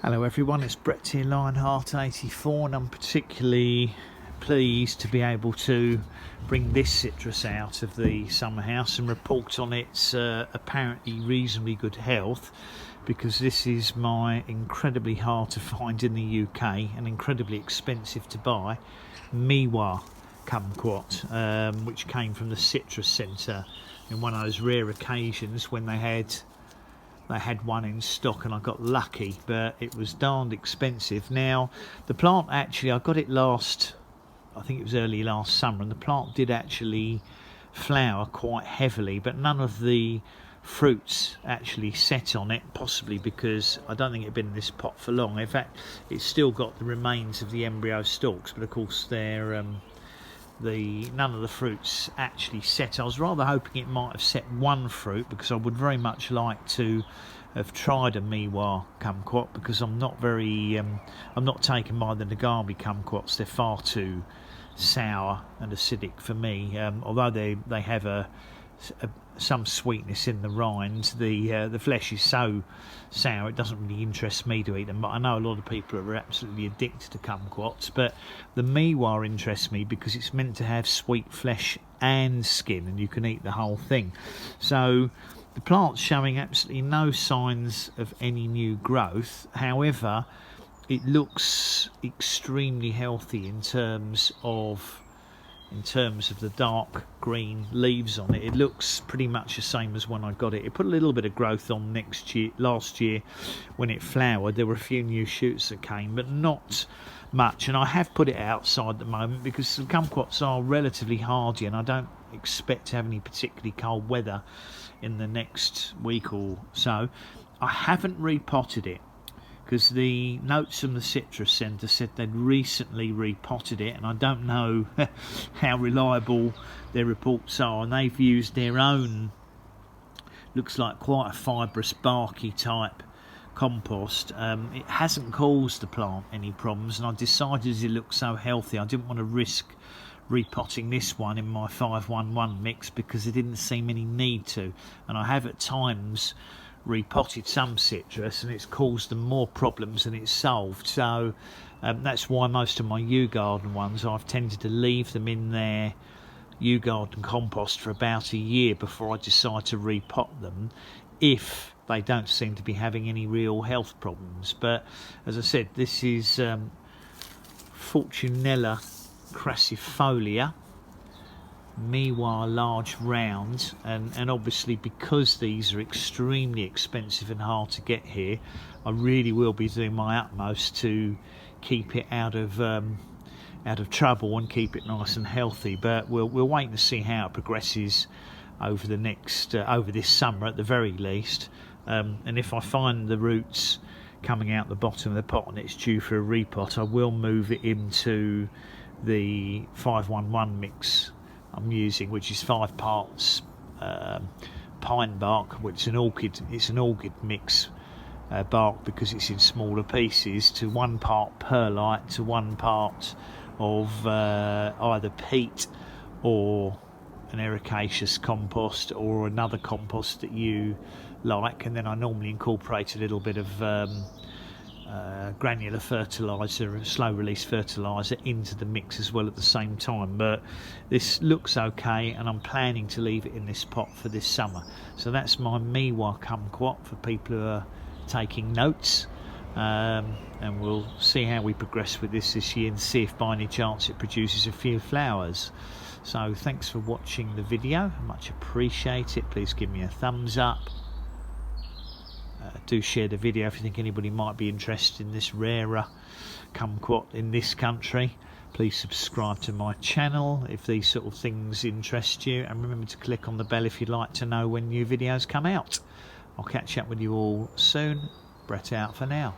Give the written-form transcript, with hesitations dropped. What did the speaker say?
Hello everyone, it's Brett here, Lionheart84, and I'm particularly pleased to be able to bring this citrus out of the summer house and report on its apparently reasonably good health, because this is my incredibly hard to find in the UK and incredibly expensive to buy Meiwa kumquat, which came from the Citrus Centre in one of those rare occasions when they had one in stock, and I got lucky, but it was darned expensive. Now, the plant actually, I got it I think it was early last summer, and the plant did actually flower quite heavily, but none of the fruits actually set on it, possibly because I don't think it had been in this pot for long. In fact, it's still got the remains of the embryo stalks, but of course they're none of the fruits actually set. I was rather hoping it might have set one fruit, because I would very much like to have tried a Meiwa kumquat, because I'm not taken by the Nagami kumquats. They're far too sour and acidic for me, although they have some sweetness in the rind. The flesh is so sour it doesn't really interest me to eat them, but I know a lot of people are absolutely addicted to kumquats. But the Meiwa interests me because it's meant to have sweet flesh and skin, and you can eat the whole thing. So the plant's showing absolutely no signs of any new growth. However, it looks extremely healthy in terms of the dark green leaves on it. It looks pretty much the same as when I got it. It put a little bit of growth on last year when it flowered. There were a few new shoots that came, but not much. And I have put it outside at the moment because the kumquats are relatively hardy, and I don't expect to have any particularly cold weather in the next week or so. I haven't repotted it, because the notes from the Citrus Centre said they'd recently repotted it, and I don't know how reliable their reports are, and they've used their own, looks like quite a fibrous barky type compost. It hasn't caused the plant any problems, and I decided, as it looked so healthy, I didn't want to risk repotting this one in my 511 mix, because there didn't seem any need to. And I have at times repotted some citrus and it's caused them more problems than it's solved. So that's why most of my Yew Garden ones, I've tended to leave them in their Yew Garden compost for about a year before I decide to repot them, if they don't seem to be having any real health problems. But as I said, this is Fortunella crassifolia Meiwa large round, and obviously because these are extremely expensive and hard to get here, I really will be doing my utmost to keep it out of trouble and keep it nice and healthy. But we'll wait and see how it progresses over this summer at the very least. And if I find the roots coming out the bottom of the pot and it's due for a repot, I will move it into the 511 mix I'm using, which is 5 parts pine bark, which it's an orchid mix bark, because it's in smaller pieces, to 1 part perlite, to 1 part of either peat or an ericaceous compost or another compost that you like. And then I normally incorporate a little bit of granular fertilizer, slow release fertilizer, into the mix as well at the same time. But this looks okay, and I'm planning to leave it in this pot for this summer. So that's my Meiwa kumquat for people who are taking notes, and we'll see how we progress with this year and see if by any chance it produces a few flowers. So thanks for watching the video, I much appreciate it. Please give me a thumbs up. Do share the video if you think anybody might be interested in this rarer kumquat in this country. Please subscribe to my channel if these sort of things interest you, and remember to click on the bell if you'd like to know when new videos come out. I'll catch up with you all soon. Brett out for now.